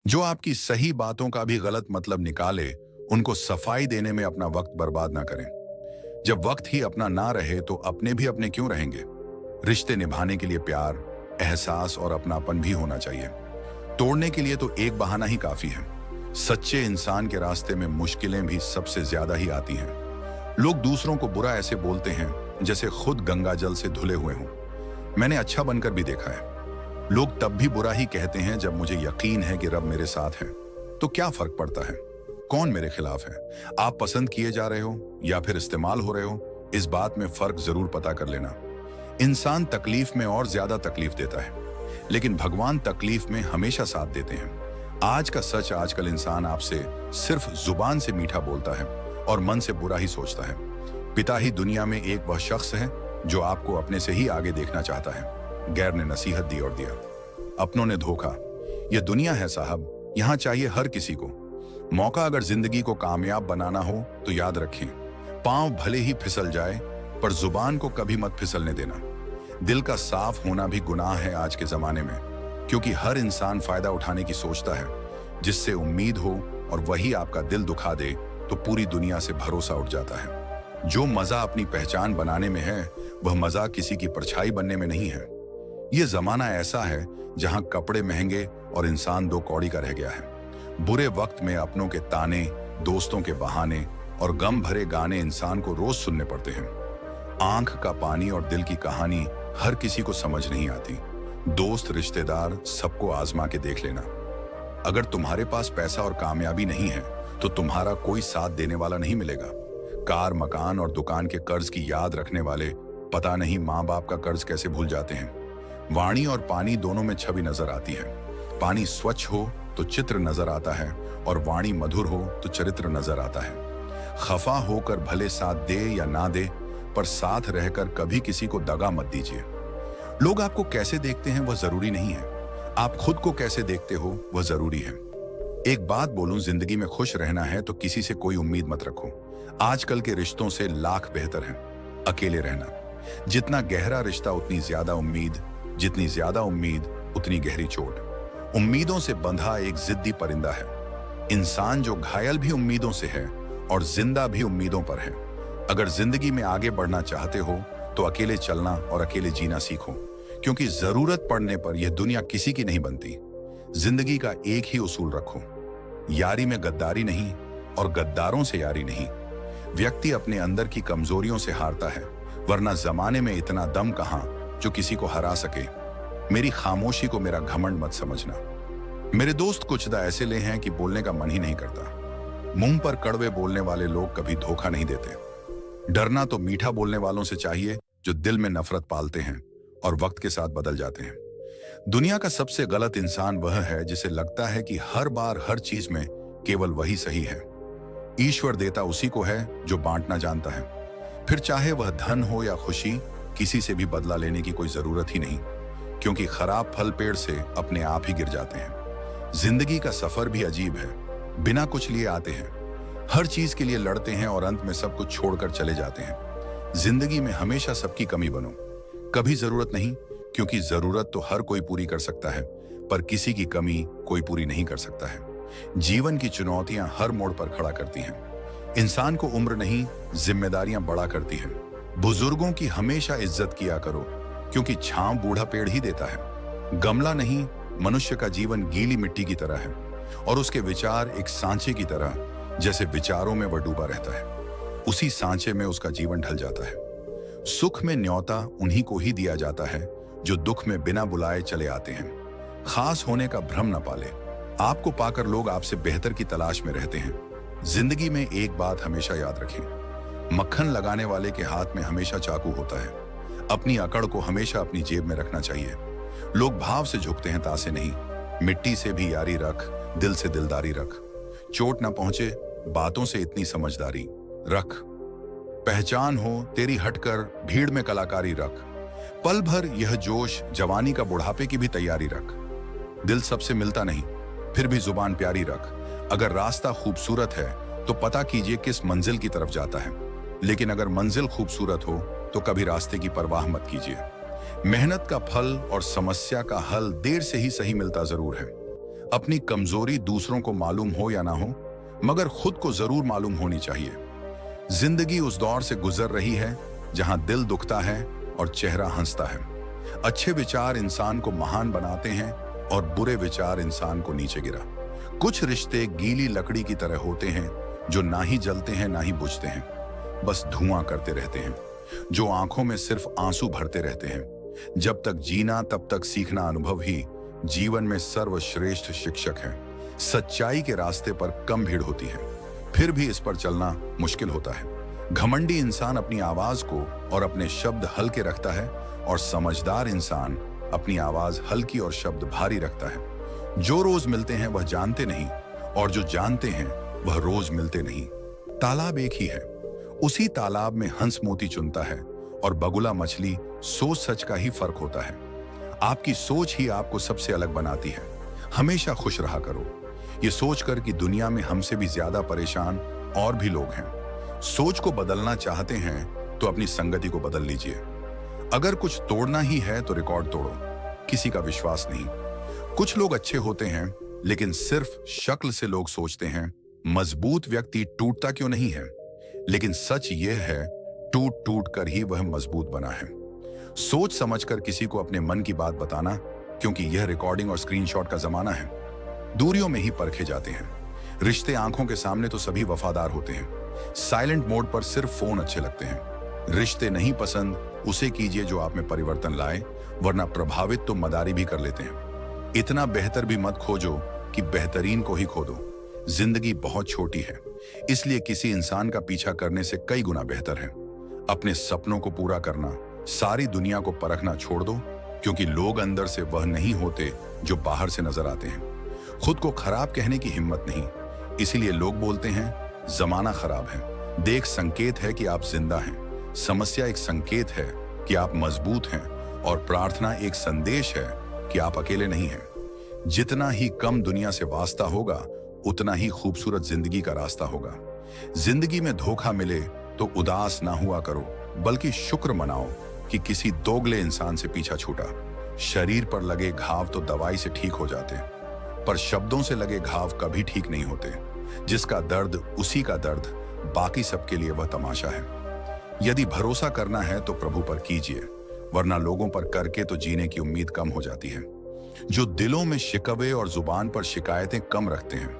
जो आपकी सही बातों का भी गलत मतलब निकाले, उनको सफाई देने में अपना वक्त बर्बाद ना करें। जब वक्त ही अपना ना रहे तो अपने भी अपने क्यों रहेंगे। रिश्ते निभाने के लिए प्यार, एहसास और अपनापन भी होना चाहिए। तोड़ने के लिए तो एक बहाना ही काफी है। सच्चे इंसान के रास्ते में मुश्किलें भी सबसे ज्यादा ही आती हैं। लोग दूसरों को बुरा ऐसे बोलते हैं जैसे खुद गंगा जल से धुले हुए हों। मैंने अच्छा बनकर भी देखा है। लोग तब भी बुरा ही कहते हैं जब मुझे यकीन है कि रब मेरे साथ है। तो क्या फर्क पड़ता है कौन मेरे खिलाफ है। आप पसंद किए जा रहे हो या फिर इस्तेमाल हो रहे हो, इस बात में फर्क जरूर पता कर लेना। इंसान तकलीफ में और ज्यादा तकलीफ देता है, लेकिन भगवान तकलीफ में हमेशा साथ देते हैं। आज का सच, आजकल इंसान आपसे सिर्फ जुबान से मीठा बोलता है और मन से बुरा ही सोचता है। पिता ही दुनिया में एक वह शख्स है जो आपको अपने से ही आगे देखना चाहता है। गैर ने नसीहत दी और दिया, अपनों ने धोखा। यह दुनिया है साहब, यहां चाहिए हर किसी को मौका। अगर जिंदगी को कामयाब बनाना हो तो याद रखें, पांव भले ही फिसल जाए पर जुबान को कभी मत फिसलने देना। दिल का साफ होना भी गुनाह है आज के जमाने में, क्योंकि हर इंसान फायदा उठाने की सोचता है। जिससे उम्मीद हो और वही आपका दिल दुखा दे तो पूरी दुनिया से भरोसा उठ जाता है। जो मजा अपनी पहचान बनाने में है, वह मजा किसी की परछाई बनने में नहीं है। यह जमाना ऐसा है जहां कपड़े महंगे और इंसान दो कौड़ी का रह गया है। बुरे वक्त में अपनों के ताने, दोस्तों के बहाने और गम भरे गाने इंसान को रोज सुनने पड़ते हैं। आंख का पानी और दिल की कहानी हर किसी को समझ नहीं आती। दोस्त, रिश्तेदार, सबको आजमा के देख लेना। अगर तुम्हारे पास पैसा और कामयाबी नहीं है तो तुम्हारा कोई साथ देने वाला नहीं मिलेगा। कार, मकान और दुकान के कर्ज की याद रखने वाले पता नहीं माँ बाप का कर्ज कैसे भूल जाते हैं। वाणी और पानी दोनों में छवि नजर आती है। पानी स्वच्छ हो तो चित्र नजर आता है और वाणी मधुर हो तो चरित्र नजर आता है। खफा होकर भले साथ दे या ना दे, पर साथ रहकर कभी किसी को दगा मत दीजिए। लोग आपको कैसे देखते हैं वह जरूरी नहीं है, आप खुद को कैसे देखते हो वह जरूरी है। एक बात बोलूं, जिंदगी में खुश रहना है तो किसी से कोई उम्मीद मत रखो। आजकल के रिश्तों से लाख बेहतर है अकेले रहना। जितना गहरा रिश्ता उतनी ज्यादा उम्मीद, जितनी ज्यादा उम्मीद उतनी गहरी चोट। उम्मीदों से बंधा एक जिद्दी परिंदा है। इंसान जो घायल भी उम्मीदों से है और जिंदा भी उम्मीदों पर है। अगर जिंदगी में आगे बढ़ना चाहते हो तो अकेले चलना और अकेले जीना सीखो, क्योंकि जरूरत पड़ने पर यह दुनिया किसी की नहीं बनती। जिंदगी का एक ही उसूल रखो, यारी में गद्दारी नहीं और गद्दारों से यारी नहीं। व्यक्ति अपने अंदर की कमजोरियों से हारता है, वरना जमाने में इतना दम कहां जो किसी को हरा सके। मेरी खामोशी को मेरा घमंड मत समझना। मेरे दोस्त कुछदा ऐसे ले हैं कि बोलने का मन ही नहीं करता। मुंह पर कड़वे बोलने वाले लोग कभी धोखा नहीं देते। डरना तो मीठा बोलने वालों से चाहिए जो दिल में नफरत पालते हैं और वक्त के साथ बदल जाते हैं। दुनिया का सबसे गलत इंसान वह है जिसे लगता है कि हर बार हर चीज में केवल वही सही है। ईश्वर देता उसी को है जो बांटना जानता है। फिर चाहे वह धन हो या खुशी, किसी से भी बदला लेने की कोई जरूरत ही नहीं, क्योंकि खराब फल पेड़ से अपने आप ही गिर जाते हैं। जिंदगी का सफर भी अजीब है, बिना कुछ लिए आते हैं, हर चीज के लिए लड़ते हैं और अंत में सब कुछ छोड़कर चले जाते हैं। जिंदगी में हमेशा सबकी कमी बनो, कभी जरूरत नहीं, क्योंकि जरूरत तो हर कोई पूरी कर सकता है, पर किसी की कमी कोई पूरी नहीं कर सकता है। जीवन की चुनौतियां हर मोड़ पर खड़ा करती हैं। इंसान को उम्र नहीं, जिम्मेदारियां बड़ा करती हैं। बुजुर्गों की हमेशा इज्जत किया करो, क्योंकि छांव बूढ़ा पेड़ ही देता है। गमला नहीं, मनुष्य का जीवन गीली मिट्टी की तरह है और उसके विचार एक सांचे की तरह, जैसे विचारों में वह डूबा रहता है, उसी सांचे में उसका जीवन ढल जाता है। सुख में न्योता उन्हीं को ही दिया जाता है जो दुख में बिना बुलाए चले आते हैं। खास होने का भ्रम न पाले, आपको पाकर लोग आपसे बेहतर की तलाश में रहते हैं। जिंदगी में एक बात हमेशा याद रखें, मक्खन लगाने वाले के हाथ में हमेशा चाकू होता है। अपनी अकड़ को हमेशा अपनी जेब में रखना चाहिए। लोग भाव से झुकते हैं, तासे नहीं। मिट्टी से भी यारी रख, दिल से दिलदारी रख। चोट ना पहुंचे बातों से इतनी समझदारी रख। पहचान हो तेरी हटकर भीड़ में कलाकारी रख। पल भर यह जोश जवानी का बुढ़ापे की भी तैयारी रख। दिल सबसे मिलता नहीं, फिर भी जुबान प्यारी रख। अगर रास्ता खूबसूरत है तो पता कीजिए किस मंजिल की तरफ जाता है, लेकिन अगर मंजिल खूबसूरत हो तो कभी रास्ते की परवाह मत कीजिए। मेहनत का फल और समस्या का हल देर से ही सही मिलता जरूर है। अपनी कमजोरी दूसरों को मालूम हो या ना हो, मगर खुद को जरूर मालूम होनी चाहिए। जिंदगी उस दौर से गुजर रही है जहां दिल दुखता है और चेहरा हंसता है। अच्छे विचार इंसान को महान बनाते हैं और बुरे विचार इंसान को नीचे गिरा। कुछ रिश्ते गीली लकड़ी की तरह होते हैं जो ना ही जलते हैं ना ही बुझते हैं, बस धुआं करते रहते हैं, जो आंखों में सिर्फ आंसू भरते रहते हैं। जब तक जीना तब तक सीखना अनुभव ही जीवन में सर्वश्रेष्ठ शिक्षक है। सच्चाई के रास्ते पर कम भीड़ होती है, फिर भी इस पर चलना मुश्किल होता है। घमंडी इंसान अपनी आवाज को और अपने शब्द हल्के रखता है और समझदार इंसान अपनी आवाज हल्की और शब्द भारी रखता है। जो रोज मिलते हैं वह जानते नहीं, और जो जानते हैं वह रोज मिलते नहीं। तालाब एक ही है, उसी तालाब में हंस मोती चुनता है और बगुला मछली। सोच सच का ही फर्क होता है। आपकी सोच ही आपको सबसे अलग बनाती है। हमेशा खुश रहा करो, ये सोचकर कि दुनिया में हमसे भी ज्यादा परेशान और भी लोग हैं। सोच को बदलना चाहते हैं तो अपनी संगति को बदल लीजिए। अगर कुछ तोड़ना ही है तो रिकॉर्ड तोड़ो, किसी का विश्वास नहीं। कुछ लोग अच्छे होते हैं लेकिन सिर्फ शक्ल से लोग सोचते हैं मजबूत व्यक्ति टूटता क्यों नहीं है, लेकिन सच यह है टूट टूट कर ही वह मजबूत बना है। सोच समझकर किसी को अपने मन की बात बताना, क्योंकि यह रिकॉर्डिंग और स्क्रीनशॉट का जमाना है। दूरियों में ही परखे जाते हैं। रिश्ते आंखों के सामने तो सभी वफादार होते हैं, साइलेंट मोड पर सिर्फ फोन अच्छे लगते हैं। रिश्ते नहीं पसंद उसे कीजिए जो आप में परिवर्तन लाए, वरना प्रभावित तो मदारी भी कर लेते हैं। इतना बेहतर भी मत खोजो कि बेहतरीन को ही खो दो। जिंदगी बहुत छोटी है, इसलिए किसी इंसान का पीछा करने से कई गुना बेहतर है अपने सपनों को पूरा करना। सारी दुनिया को परखना छोड़ दो, क्योंकि लोग अंदर से वह नहीं होते जो बाहर से नजर आते हैं। खुद को खराब कहने की हिम्मत नहीं, इसीलिए लोग बोलते हैं जमाना खराब है। देख, संकेत है कि आप जिंदा हैं। समस्या एक संकेत है कि आप मजबूत हैं, और प्रार्थना एक संदेश है कि आप अकेले नहीं हैं। जितना ही कम दुनिया से वास्ता होगा, उतना ही खूबसूरत जिंदगी का रास्ता होगा। जिंदगी में धोखा मिले तो उदास ना हुआ करो, बल्कि शुक्र मनाओ कि किसी दोगले इंसान से पीछा छूटा। शरीर पर लगे घाव तो दवाई से ठीक हो जाते, पर शब्दों से लगे घाव कभी ठीक नहीं होते। जिसका दर्द उसी का दर्द, बाकी सबके लिए वह तमाशा है। यदि भरोसा करना है तो प्रभु पर कीजिए, वरना लोगों पर करके तो जीने की उम्मीद कम हो जाती है। जो दिलों में शिकवे और जुबान पर शिकायतें कम रखते हैं,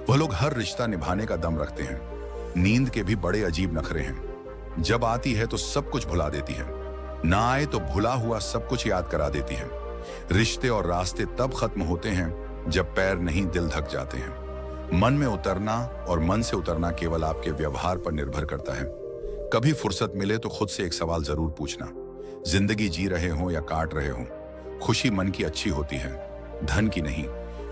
वह लोग हर रिश्ता निभाने का दम रखते हैं। नींद के भी बड़े अजीब नखरे हैं। जब आती है तो सब कुछ भुला देती है, ना आए तो भुला हुआ सब कुछ याद करा देती है। रिश्ते और रास्ते तब खत्म होते हैं जब पैर नहीं दिल धक जाते हैं। मन में उतरना और मन से उतरना केवल आपके व्यवहार पर निर्भर करता है। कभी फुर्सत मिले तो खुद से एक सवाल जरूर पूछना, जिंदगी जी रहे हो या काट रहे हो। खुशी मन की अच्छी होती है, धन की नहीं,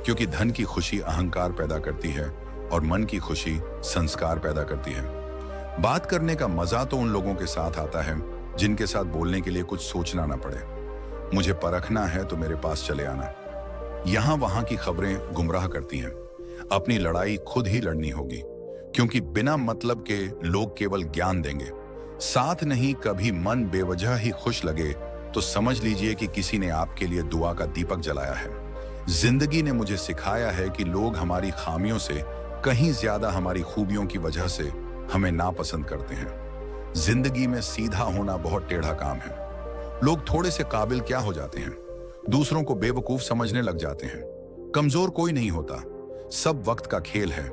क्योंकि धन की खुशी अहंकार पैदा करती है और मन की खुशी संस्कार पैदा करती है। बात करने का मजा तो उन लोगों के साथ आता है जिनके साथ बोलने के लिए कुछ सोचना ना पड़े। मुझे परखना है तो मेरे पास चले आना। यहां वहां की खबरें गुमराह करती हैं। अपनी लड़ाई खुद ही लड़नी होगी, क्योंकि बिना मतलब के लोग केवल ज्ञान देंगे, साथ नहीं। कभी मन बेवजह ही खुश लगे तो समझ लीजिए कि किसी ने आपके लिए दुआ का दीपक जलाया है। जिंदगी ने मुझे सिखाया है कि लोग हमारी खामियों से कहीं ज्यादा हमारी खूबियों की वजह से हमें नापसंद करते हैं। जिंदगी में सीधा होना बहुत टेढ़ा काम है। लोग थोड़े से काबिल क्या हो जाते हैं, दूसरों को बेवकूफ समझने लग जाते हैं। कमजोर कोई नहीं होता, सब वक्त का खेल है।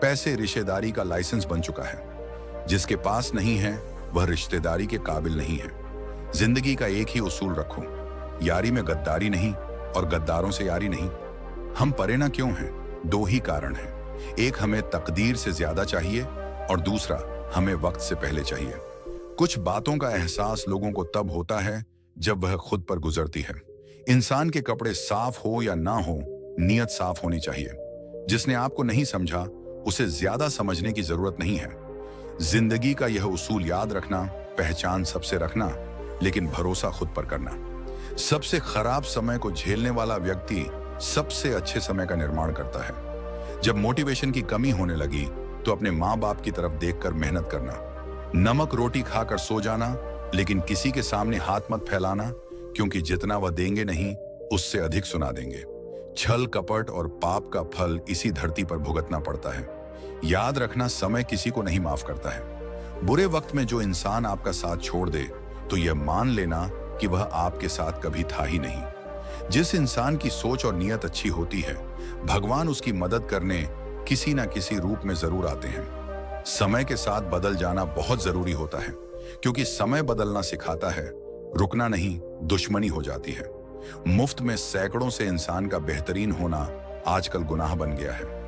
पैसे रिश्तेदारी का लाइसेंस बन चुका है। जिसके पास नहीं है वह रिश्तेदारी के काबिल नहीं है। जिंदगी का एक ही उसूल रखो, यारी में गद्दारी नहीं और गद्दारों से यारी नहीं। हम परे ना क्यों हैं? दो ही कारण हैं। एक, हमें तकदीर से ज्यादा चाहिए, और दूसरा, हमें वक्त से पहले चाहिए। कुछ बातों का एहसास लोगों को तब होता है जब वह खुद पर गुजरती है। इंसान के कपड़े साफ हो या ना हो, नीयत साफ होनी चाहिए। जिसने आपको नहीं समझा उसे ज्यादा समझने की जरूरत नहीं है। जिंदगी का यह उसूल याद रखना, पहचान सबसे रखना, लेकिन भरोसा खुद पर करना। सबसे खराब समय को झेलने वाला व्यक्ति सबसे अच्छे समय का निर्माण करता है। जब मोटिवेशन की कमी होने लगी तो अपने माँ बाप की तरफ देखकर मेहनत करना। नमक रोटी खाकर सो जाना, लेकिन किसी के सामने हाथ मत फैलाना, क्योंकि जितना वह देंगे नहीं उससे अधिक सुना देंगे। छल कपट और पाप का फल इसी धरती पर भुगतना पड़ता है। याद रखना, समय किसी को नहीं माफ करता है। बुरे वक्त में जो इंसान आपका साथ छोड़ दे तो यह मान लेना कि वह आपके साथ कभी था ही नहीं। जिस इंसान की सोच और नीयत अच्छी होती है, भगवान उसकी मदद करने किसी ना किसी रूप में जरूर आते हैं। समय के साथ बदल जाना बहुत जरूरी होता है, क्योंकि समय बदलना सिखाता है, रुकना नहीं दुश्मनी हो जाती है। मुफ्त में सैकड़ों से इंसान का बेहतरीन होना आजकल गुनाह बन गया है।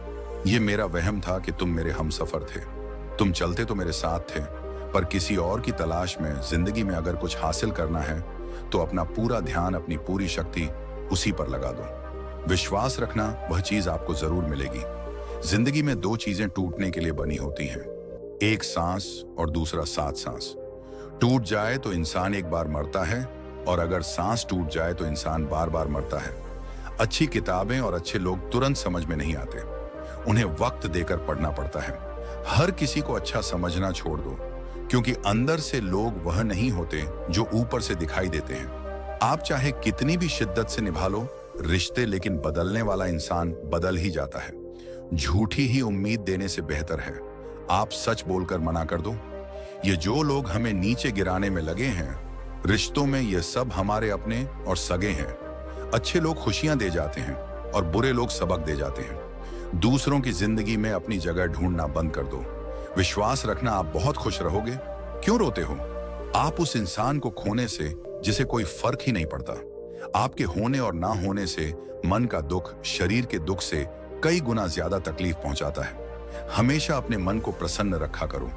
यह मेरा वहम था कि तुम मेरे हमसफर थे, तुम चलते तो मेरे साथ थे, पर किसी और की तलाश में जिंदगी में अगर कुछ हासिल करना है तो अपना पूरा ध्यान, अपनी पूरी शक्ति उसी पर लगा दो। विश्वास रखना, वह चीज आपको जरूर मिलेगी। जिंदगी में दो चीजें टूटने के लिए बनी होती हैं, एक सांस और दूसरा सात सांस। टूट जाए तो इंसान एक बार मरता है, और अगर सांस टूट जाए तो इंसान बार बार मरता है। अच्छी किताबें और अच्छे लोग तुरंत समझ में नहीं आते, उन्हें वक्त देकर पढ़ना पड़ता है। हर किसी को अच्छा समझना छोड़ दो, क्योंकि अंदर से लोग वह नहीं होते जो ऊपर से दिखाई देते हैं। आप चाहे कितनी भी शिद्दत से निभा लो रिश्ते, लेकिन बदलने वाला इंसान बदल ही जाता है। झूठी ही उम्मीद देने से बेहतर है आप सच बोलकर मना कर दो। ये जो लोग हमें नीचे गिराने में लगे हैं, रिश्तों में ये सब हमारे अपने और सगे हैं। अच्छे लोग खुशियां दे जाते हैं और बुरे लोग सबक दे जाते हैं। दूसरों की जिंदगी में अपनी जगह ढूंढना बंद कर दो। विश्वास रखना, आप बहुत खुश रहोगे। क्यों रोते हो? आप उस इंसान को खोने से जिसे कोई फर्क ही नहीं पड़ता। आपके होने और ना होने से मन का दुख शरीर के दुख से कई गुना ज्यादा तकलीफ पहुंचाता है। हमेशा अपने मन को प्रसन्न रखा करो।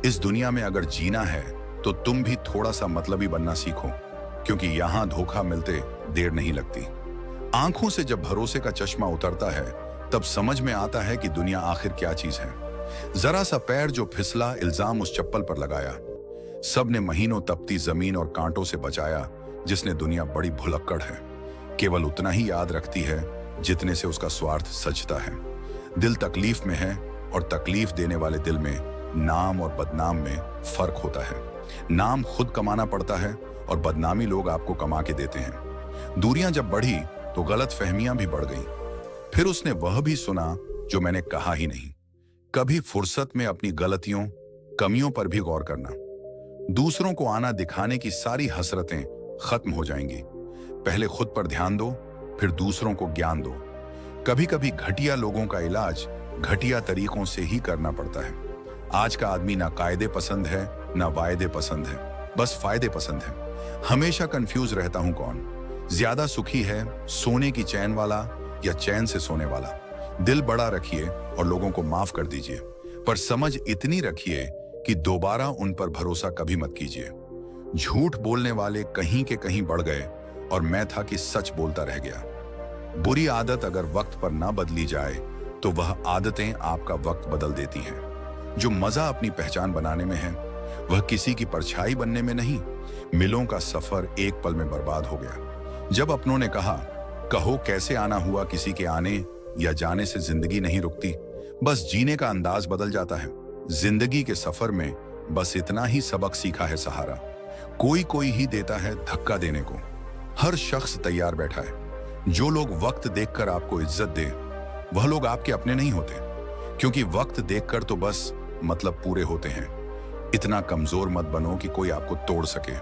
इस दुनिया में अगर जीना है तो तुम भी थोड़ा सा मतलबी बनना सीखो, क्योंकि यहां धोखा मिलते देर नहीं लगती। आंखों से जब भरोसे का चश्मा उतरता है तब समझ में आता है कि दुनिया आखिर क्या चीज है। जरा सा पैर जो फिसला, इल्जाम उस चप्पल पर लगाया। सबने महीनों तपती जमीन और कांटों से बचाया, जिसने दुनिया बड़ी भुलक्कड़ है। केवल उतना ही याद रखती है जितने से उसका स्वार्थ सजता है। दिल तकलीफ में है और तकलीफ देने वाले दिल में नाम और बदनाम में फर्क होता है। नाम खुद कमाना पड़ता है और बदनामी लोग आपको कमा के देते हैं। दूरियां जब बढ़ी तो गलत फहमियां भी बढ़ गईं। फिर उसने वह भी सुना जो मैंने कहा ही नहीं। कभी फुर्सत में अपनी गलतियों, कमियों पर भी गौर करना। दूसरों को आना दिखाने की सारी हसरतें खत्म हो जाएंगी। पहले खुद पर ध्यान दो, फिर दूसरों को ज्ञान दो। कभी कभी घटिया लोगों का इलाज घटिया तरीकों से ही करना पड़ता है। आज का आदमी ना कायदे पसंद है ना वायदे पसंद है, बस फायदे पसंद है। हमेशा कंफ्यूज रहता हूं कौन ज्यादा सुखी है, सोने की चैन वाला या चैन से सोने वाला। दिल बड़ा रखिए और लोगों को माफ कर दीजिए, पर समझ इतनी रखिए कि दोबारा उन पर भरोसा कभी मत कीजिए। झूठ बोलने वाले कहीं के कहीं बढ़ गए और मैं था कि सच बोलता रह गया। बुरी आदत अगर वक्त पर ना बदली जाए तो वह आदतें आपका वक्त बदल देती हैं। जो मजा अपनी पहचान बनाने में है वह किसी की परछाई बनने में नहीं। मिलों का सफर एक पल में बर्बाद हो गया। जब अपनों ने कहा, कहो कैसे आना हुआ, किसी के आने या जाने से जिंदगी नहीं रुकती, बस जीने का अंदाज बदल जाता है। जिंदगी के सफर में बस इतना ही सबक सीखा है सहारा, कोई कोई ही देता है धक्का देने को। हर शख्स तैयार बैठा है। जो लोग वक्त देखकर आपको इज्जत दे वह लोग आपके अपने नहीं होते, क्योंकि वक्त देखकर तो बस मतलब पूरे होते हैं। इतना कमजोर मत बनो कि कोई आपको तोड़ सके,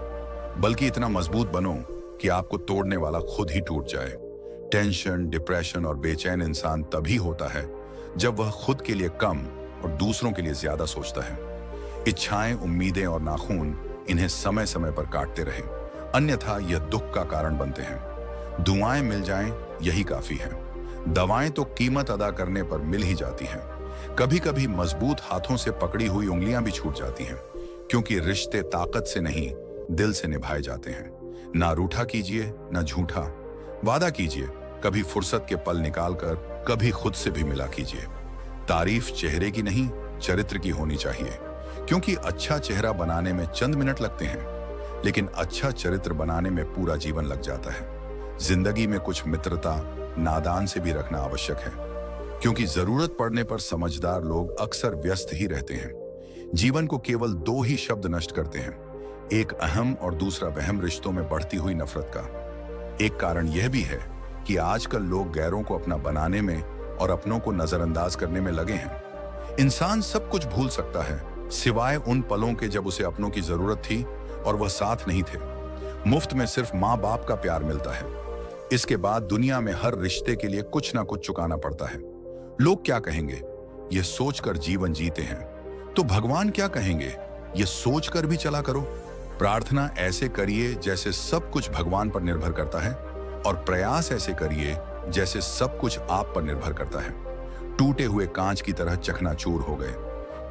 बल्कि इतना मजबूत बनो कि आपको तोड़ने वाला खुद ही टूट जाए। टेंशन, डिप्रेशन और बेचैन इंसान तभी होता है जब वह खुद के लिए कम और दूसरों के लिए ज्यादा सोचता है। इच्छाएं, उम्मीदें और नाखून इन्हें समय समय पर काटते रहें, अन्यथा यह दुख का कारण बनते हैं। दुआएं मिल जाएं यही काफी है। दवाएं तो कीमत अदा करने पर मिल ही जाती हैं। कभी कभी मजबूत हाथों से पकड़ी हुई उंगलियां भी छूट जाती हैं, क्योंकि रिश्ते ताकत से नहीं दिल से निभाए जाते हैं। ना रूठा कीजिए ना झूठा। वादा कीजिए, कभी फुर्सत के पल निकालकर कभी खुद से भी मिला कीजिए। तारीफ चेहरे की नहीं चरित्र की होनी चाहिए, क्योंकि अच्छा चेहरा बनाने में चंद मिनट लगते हैं, लेकिन अच्छा चरित्र बनाने में पूरा जीवन लग जाता है। जिंदगी में कुछ मित्रता नादान से भी रखना आवश्यक है, क्योंकि जरूरत पड़ने पर समझदार लोग अक्सर व्यस्त ही रहते हैं। जीवन को केवल दो ही शब्द नष्ट करते हैं, एक अहम और दूसरा वहम। रिश्तों में बढ़ती हुई नफरत का एक कारण यह भी है कि आजकल लोग गैरों को अपना बनाने में और अपनों को नजरअंदाज करने में लगे हैं। इंसान सब कुछ भूल सकता है सिवाय उन पलों के जब उसे अपनों की जरूरत थी और वह साथ नहीं थे। मुफ्त में सिर्फ माँ बाप का प्यार मिलता है। इसके बाद दुनिया में हर रिश्ते के लिए कुछ ना कुछ चुकाना पड़ता है। लोग क्या कहेंगे, यह सोचकर जीवन जीते हैं। तो भगवान क्या कहेंगे, यह सोचकर भी चला करो। प्रार्थना ऐसे करिए जैसे सब कुछ भगवान पर निर्भर करता है, और प्रयास ऐसे करिए जैसे सब कुछ आप पर निर्भर करता है। टूटे हुए कांच की तरह चकनाचूर हो गए।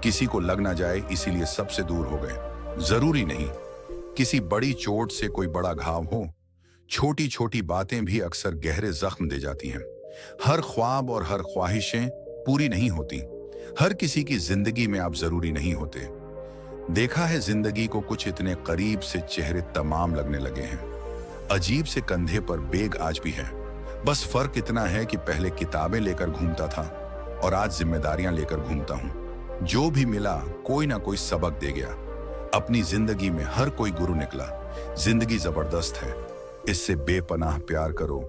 किसी को लग ना जाए इसीलिए सबसे दूर हो गए। जरूरी नहीं किसी बड़ी चोट से कोई बड़ा घाव हो, छोटी छोटी बातें भी अक्सर गहरे जख्म दे जाती हैं। हर ख्वाब और हर ख्वाहिशें पूरी नहीं होती। हर किसी की जिंदगी में आप जरूरी नहीं होते। देखा है जिंदगी को कुछ इतने करीब से चेहरे तमाम लगने लगे हैं। अजीब से कंधे पर बेग आज भी है। बस फर्क इतना है कि पहले किताबें लेकर घूमता था और आज जिम्मेदारियां लेकर घूमता हूं। जो भी मिला कोई ना कोई सबक दे गया। अपनी जिंदगी में हर कोई गुरु निकला। जिंदगी जबरदस्त है, इससे बेपनाह प्यार करो।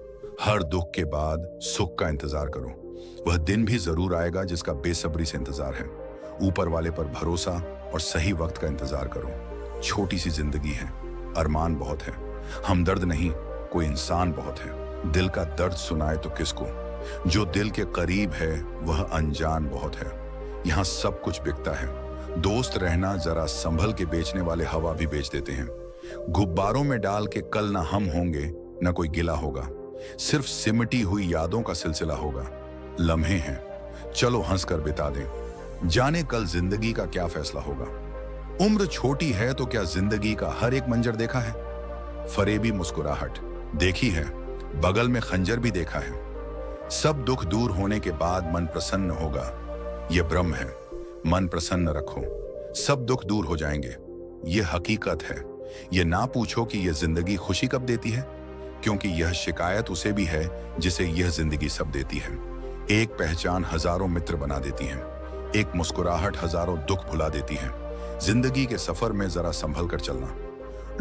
हर दुख के बाद सुख का इंतजार करो। वह दिन भी जरूर आएगा जिसका बेसब्री से इंतजार है। ऊपर वाले पर भरोसा और सही वक्त का इंतजार करो। छोटी सी जिंदगी है, अरमान बहुत है। हमदर्द नहीं, कोई इंसान बहुत है। दिल का दर्द सुनाए तो किसको, जो दिल के करीब है वह अनजान बहुत है। यहाँ सब कुछ बिकता है। दोस्त रहना जरा संभल के बेचने वाले हवा भी बेच देते हैं। गुब्बारों में डाल के कल ना हम होंगे ना कोई गिला होगा। सिर्फ सिमटी हुई यादों का सिलसिला होगा। लम्हे हैं, चलो हंस कर बिता दें। जाने कल जिंदगी का क्या फैसला होगा। उम्र छोटी है तो क्या जिंदगी का हर एक मंजर देखा है। फरेबी मुस्कुराहट देखी है, बगल में खंजर भी देखा है। सब दुख दूर होने के बाद मन प्रसन्न होगा, यह भ्रम है। मन प्रसन्न रखो, सब दुख दूर हो जाएंगे, यह हकीकत है। यह ना पूछो कि यह जिंदगी खुशी कब देती है, क्योंकि यह शिकायत उसे भी है जिसे यह जिंदगी सब देती है। एक पहचान हजारों मित्र बना देती है। एक मुस्कुराहट हजारों दुख भुला देती है। जिंदगी के सफर में जरा संभल कर चलना।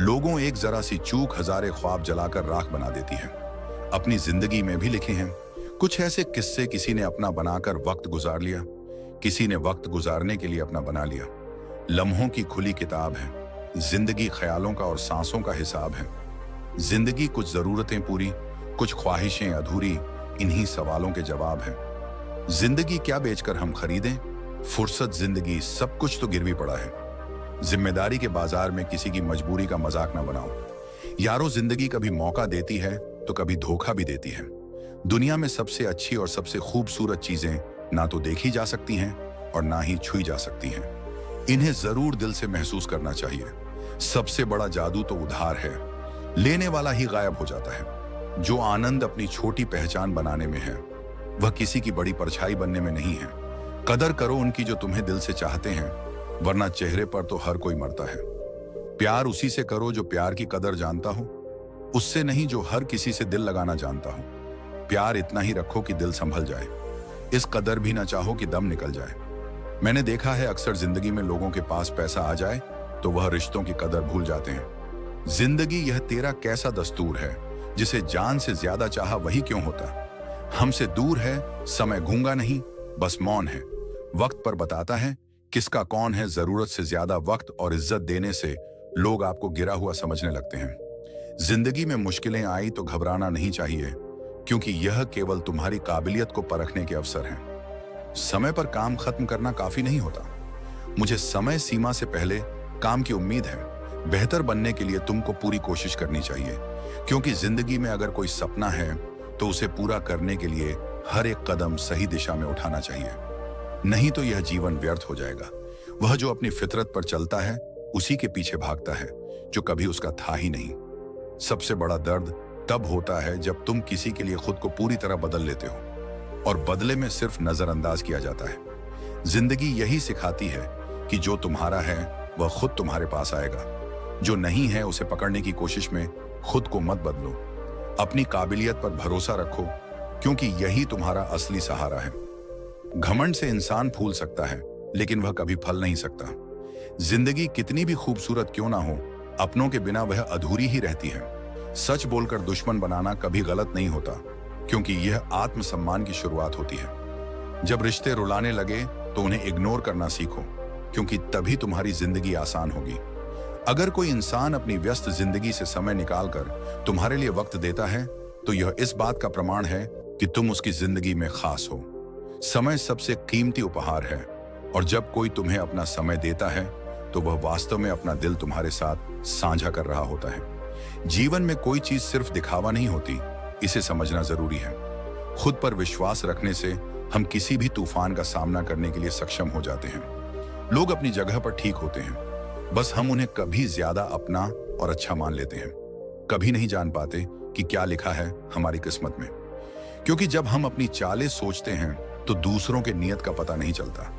लोगों एक जरा सी चूक हजारे ख्वाब जलाकर राख बना देती है। अपनी जिंदगी में भी लिखे हैं कुछ ऐसे किस्से। किसी ने अपना बनाकर वक्त गुजार लिया, किसी ने वक्त गुजारने के लिए अपना बना लिया। लम्हों की खुली किताब है। जिंदगी ख्यालों का और सांसों का हिसाब है। जिंदगी कुछ जरूरतें पूरी, कुछ ख्वाहिशें अधूरी, इन्हीं सवालों के जवाब हैं। जिंदगी क्या बेचकर हम खरीदें, फुर्सत जिंदगी सब कुछ तो गिरवी पड़ा है। जिम्मेदारी के बाजार में किसी की मजबूरी का मजाक ना बनाओ। यारो जिंदगी कभी मौका देती है तो कभी धोखा भी देती है। दुनिया में सबसे अच्छी और सबसे खूबसूरत चीजें ना तो देखी जा सकती हैं और ना ही छुई जा सकती हैं। इन्हें जरूर दिल से महसूस करना चाहिए। सबसे बड़ा जादू तो उधार है, लेने वाला ही गायब हो जाता है। जो आनंद अपनी छोटी पहचान बनाने में है वह किसी की बड़ी परछाई बनने में नहीं है। कदर करो उनकी जो तुम्हें दिल से चाहते हैं, वरना चेहरे पर तो हर कोई मरता है। प्यार उसी से करो जो प्यार की कदर जानता हो, उससे नहीं जो हर किसी से दिल लगाना जानता हो। प्यार इतना ही रखो कि दिल संभल जाए, इस कदर भी ना चाहो कि दम निकल जाए। मैंने देखा है अक्सर जिंदगी में लोगों के पास पैसा आ जाए तो वह रिश्तों की कदर भूल जाते हैं। जिंदगी यह तेरा कैसा दस्तूर है, जिसे जान से ज्यादा चाहा वही क्यों होता। हमसे दूर है समय, गूंगा नहीं बस मौन है। वक्त पर बताता है किसका कौन है। जरूरत से ज्यादा वक्त और इज्जत देने से लोग आपको गिरा हुआ समझने लगते हैं। जिंदगी में मुश्किलें आई तो घबराना नहीं चाहिए, क्योंकि यह केवल तुम्हारी काबिलियत को परखने के अवसर हैं। समय पर काम खत्म करना काफी नहीं होता। मुझे समय सीमा से पहले काम की उम्मीद है। बेहतर बनने के लिए तुमको पूरी कोशिश करनी चाहिए, क्योंकि जिंदगी में अगर कोई सपना है तो उसे पूरा करने के लिए हर एक कदम सही दिशा में उठाना चाहिए, नहीं तो यह जीवन व्यर्थ हो जाएगा। वह जो अपनी फितरत पर चलता है उसी के पीछे भागता है जो कभी उसका था ही नहीं। सबसे बड़ा दर्द तब होता है जब तुम किसी के लिए खुद को पूरी तरह बदल लेते हो और बदले में सिर्फ नजरअंदाज किया जाता है। जिंदगी यही सिखाती है कि जो तुम्हारा है वह खुद तुम्हारे पास आएगा, जो नहीं है उसे पकड़ने की कोशिश में खुद को मत बदलो। अपनी काबिलियत पर भरोसा रखो, क्योंकि यही तुम्हारा असली सहारा है। घमंड से इंसान फूल सकता है लेकिन वह कभी फल नहीं सकता। जिंदगी कितनी भी खूबसूरत क्यों ना हो, अपनों के बिना वह अधूरी ही रहती है। सच बोलकर दुश्मन बनाना कभी गलत नहीं होता, क्योंकि यह आत्मसम्मान की शुरुआत होती है। जब रिश्ते रुलाने लगे तो उन्हें इग्नोर करना सीखो, क्योंकि तभी तुम्हारी जिंदगी आसान होगी। अगर कोई इंसान अपनी व्यस्त जिंदगी से समय निकालकर तुम्हारे लिए वक्त देता है तो यह इस बात का प्रमाण है कि तुम उसकी जिंदगी में खास हो। समय सबसे कीमती उपहार है, और जब कोई तुम्हें अपना समय देता है तो वह वास्तव में अपना दिल तुम्हारे साथ साझा कर रहा होता है। जीवन में कोई चीज सिर्फ दिखावा नहीं होती, इसे समझना जरूरी है। खुद पर विश्वास रखने से हम किसी भी तूफान का सामना करने के लिए सक्षम हो जाते हैं। लोग अपनी जगह पर ठीक होते हैं, बस हम उन्हें कभी ज्यादा अपना और अच्छा मान लेते हैं। कभी नहीं जान पाते कि क्या लिखा है हमारी किस्मत में, क्योंकि जब हम अपनी चालें सोचते हैं तो दूसरों के नियत का पता नहीं चलता।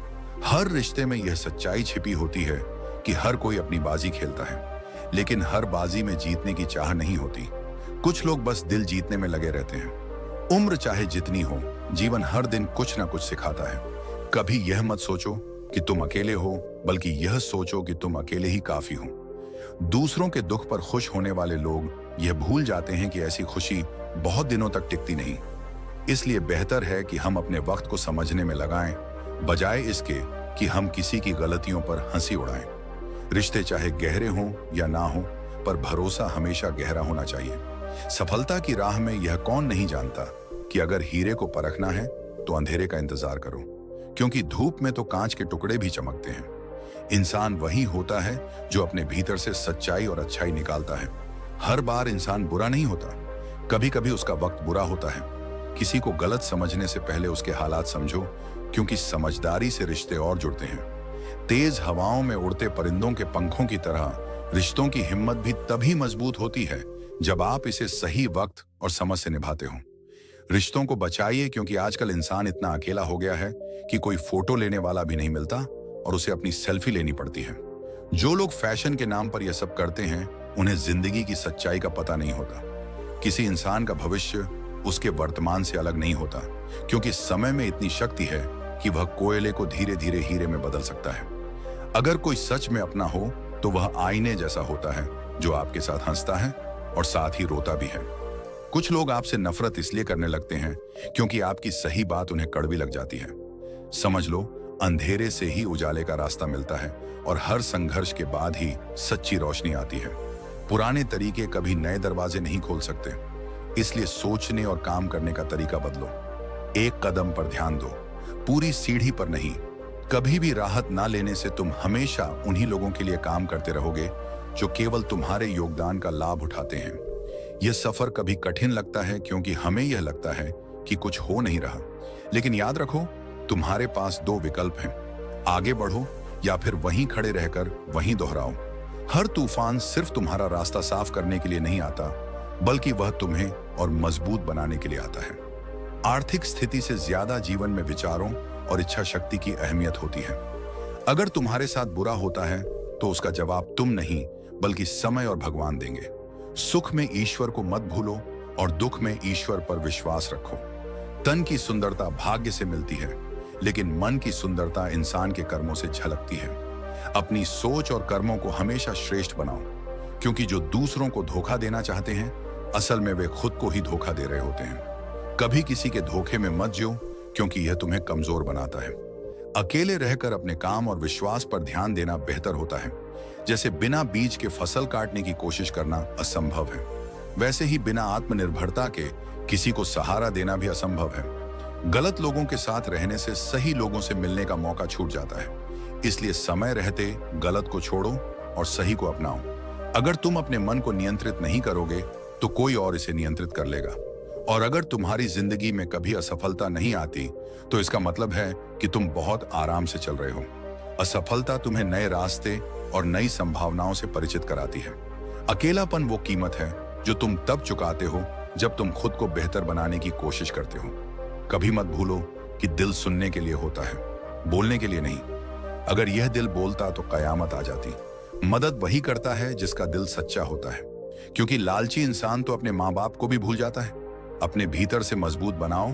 हर रिश्ते में यह सच्चाई छिपी होती है कि हर कोई अपनी बाजी खेलता है, लेकिन हर बाजी में जीतने की चाह नहीं होती। कुछ लोग बस दिल जीतने में लगे रहते हैं। उम्र चाहे जितनी हो, जीवन हर दिन कुछ ना कुछ सिखाता है। कभी यह मत सोचो कि तुम अकेले हो, बल्कि यह सोचो कि तुम अकेले ही काफी हो। दूसरों के दुख पर खुश होने वाले लोग यह भूल जाते हैं कि ऐसी खुशी बहुत दिनों तक टिकती नहीं। इसलिए बेहतर है कि हम अपने वक्त को समझने में लगाएं, बजाय इसके कि हम किसी की गलतियों पर हंसी उड़ाएं। रिश्ते चाहे गहरे हों या ना हों, पर भरोसा हमेशा गहरा होना चाहिए। सफलता की राह में यह कौन नहीं जानता कि अगर हीरे को परखना है तो अंधेरे का इंतजार करो, क्योंकि धूप में तो कांच के टुकड़े भी चमकते हैं। इंसान वही होता है जो अपने भीतर से सच्चाई और अच्छाई निकालता है। हर बार इंसान बुरा नहीं होता, कभी कभी उसका वक्त बुरा होता है। किसी को गलत समझने से पहले उसके हालात समझो, क्योंकि समझदारी से रिश्ते और जुड़ते हैं। तेज हवाओं में उड़ते परिंदों के पंखों की तरह रिश्तों की हिम्मत भी तभी मजबूत होती है जब आप इसे सही वक्त और समझ से निभाते हो। रिश्तों को बचाइए, क्योंकि आजकल इंसान इतना अकेला हो गया है कि कोई फोटो लेने वाला भी नहीं मिलता और उसे अपनी सेल्फी लेनी पड़ती है। जो लोग फैशन के नाम पर यह सब करते हैं, उन्हें जिंदगी की सच्चाई का पता नहीं होता। किसी इंसान का भविष्य उसके वर्तमान से अलग नहीं होता, क्योंकि समय में इतनी शक्ति है कि वह कोयले को धीरे धीरे हीरे में बदल सकता है। अगर कोई सच में अपना हो तो वह आईने जैसा होता है, जो आपके साथ हंसता है और साथ ही रोता भी है। कुछ लोग आपसे नफरत इसलिए करने लगते हैं क्योंकि आपकी सही बात उन्हें कड़वी लग जाती है। समझ लो, अंधेरे से ही उजाले का रास्ता मिलता है, और हर संघर्ष के बाद ही सच्ची रोशनी आती है। पुराने तरीके कभी नए दरवाजे नहीं खोल सकते, इसलिए सोचने और काम करने का तरीका बदलो। एक कदम पर ध्यान दो, पूरी सीढ़ी पर नहीं। कभी भी राहत ना लेने से तुम हमेशा उन्हीं लोगों के लिए काम करते रहोगे जो केवल तुम्हारे योगदान का लाभ उठाते हैं। यह सफर कभी कठिन लगता है, क्योंकि हमें यह लगता है कि कुछ हो नहीं रहा, लेकिन याद रखो, तुम्हारे पास दो विकल्प हैं। आगे बढ़ो या फिर वहीं खड़े रहकर वहीं दोहराओ। हर तूफान सिर्फ तुम्हारा रास्ता साफ करने के लिए नहीं आता, बल्कि वह तुम्हें और मजबूत बनाने के लिए आता है। आर्थिक स्थिति से ज्यादा जीवन में विचारों और इच्छा शक्ति की अहमियत होती है। अगर तुम्हारे साथ बुरा होता है तो उसका जवाब तुम नहीं, बल्कि समय और भगवान देंगे। सुख में ईश्वर को मत भूलो और दुख में ईश्वर पर विश्वास रखो। तन की सुंदरता भाग्य से मिलती है, लेकिन मन की सुंदरता इंसान के कर्मों से झलकती है। अपनी सोच और कर्मों को हमेशा श्रेष्ठ बनाओ, क्योंकि जो दूसरों को धोखा देना चाहते हैं, असल में वे खुद को ही धोखा दे रहे होते हैं। कभी किसी के धोखे में मत जियो, क्योंकि यह तुम्हें कमजोर बनाता है। अकेले रहकर अपने काम और विश्वास पर ध्यान देना बेहतर होता है। जैसे बिना बीज के फसल काटने की कोशिश करना असंभव है, वैसे ही बिना आत्मनिर्भरता के किसी को सहारा देना भी असंभव है। गलत लोगों के साथ रहने से सही लोगों से मिलने का मौका छूट जाता है। इसलिए समय रहते गलत को छोड़ो और सही को अपनाओ। अगर तुम अपने मन को नियंत्रित नहीं करोगे तो कोई और इसे नियंत्रित कर लेगा। और अगर तुम्हारी जिंदगी में कभी असफलता नहीं आती तो इसका मतलब है कि तुम बहुत आराम से चल रहे हो। असफलता तुम्हें नए रास्ते और नई संभावनाओं से परिचित कराती है। अकेलापन वो कीमत है जो तुम तब चुकाते हो जब तुम खुद को बेहतर बनाने की कोशिश करते हो। कभी मत भूलो कि दिल सुनने के लिए होता है, बोलने के लिए नहीं। अगर यह दिल बोलता तो कयामत आ जाती। मदद वही करता है जिसका दिल सच्चा होता है, क्योंकि लालची इंसान तो अपने माँ बाप को भी भूल जाता है। अपने भीतर से मजबूत बनाओ,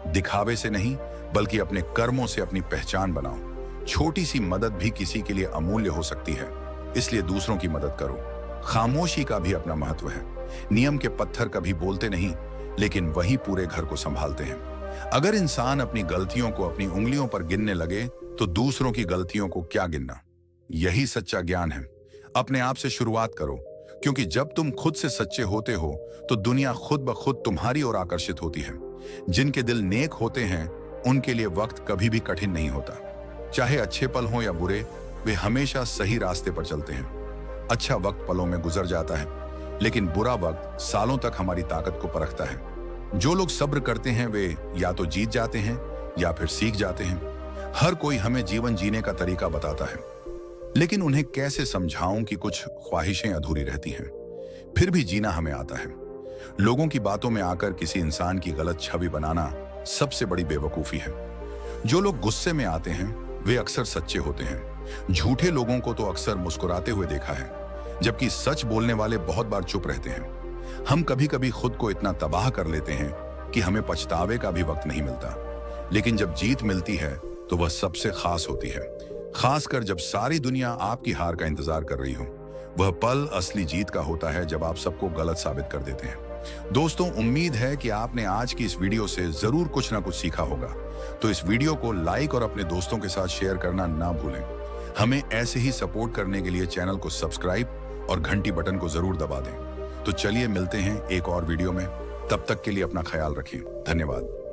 दिखावे से नहीं, बल्कि अपने कर्मों से अपनी पहचान बनाओ। छोटी सी मदद भी किसी के लिए अमूल्य हो सकती है, इसलिए दूसरों की मदद करो। खामोशी का भी अपना महत्व है। नियम के पत्थर कभी बोलते नहीं, लेकिन वही पूरे घर को संभालते हैं। अगर इंसान अपनी गलतियों को अपनी उंगलियों पर गिनने लगे तो दूसरों की गलतियों को क्या गिनना। यही सच्चा ज्ञान है। अपने आप से शुरुआत करो, क्योंकि जब तुम खुद से सच्चे होते हो तो दुनिया खुद ब खुद तुम्हारी ओर आकर्षित होती है। जिनके दिल नेक होते हैं उनके लिए वक्त कभी भी कठिन नहीं होता। चाहे अच्छे पल हों या बुरे, वे हमेशा सही रास्ते पर चलते हैं। अच्छा वक्त पलों में गुजर जाता है, लेकिन बुरा वक्त सालों तक हमारी ताकत को परखता है। जो लोग सब्र करते हैं वे या तो जीत जाते हैं या फिर सीख जाते हैं। हर कोई हमें जीवन जीने का तरीका बताता है, लेकिन उन्हें कैसे समझाऊं कि कुछ ख्वाहिशें अधूरी रहती हैं, फिर भी जीना हमें आता है। लोगों की बातों में आकर किसी इंसान की गलत छवि बनाना सबसे बड़ी बेवकूफी है। जो लोग गुस्से में आते हैं वे अक्सर सच्चे होते हैं। झूठे लोगों को तो अक्सर मुस्कुराते हुए देखा है, जबकि सच बोलने वाले बहुत बार चुप रहते हैं। हम कभी कभी खुद को इतना तबाह कर लेते हैं कि हमें पछतावे का भी वक्त नहीं मिलता, लेकिन जब जीत मिलती है तो वह सबसे खास होती है। खासकर जब सारी दुनिया आपकी हार का इंतजार कर रही हो। वह पल असली जीत का होता है जब आप सबको गलत साबित कर देते हैं। दोस्तों, उम्मीद है कि आपने आज की इस वीडियो से जरूर कुछ ना कुछ सीखा होगा। तो इस वीडियो को लाइक और अपने दोस्तों के साथ शेयर करना ना भूलें। हमें ऐसे ही सपोर्ट करने के लिए चैनल को सब्सक्राइब और घंटी बटन को जरूर दबा दें। तो चलिए मिलते हैं एक और वीडियो में। तब तक के लिए अपना ख्याल रखें। धन्यवाद।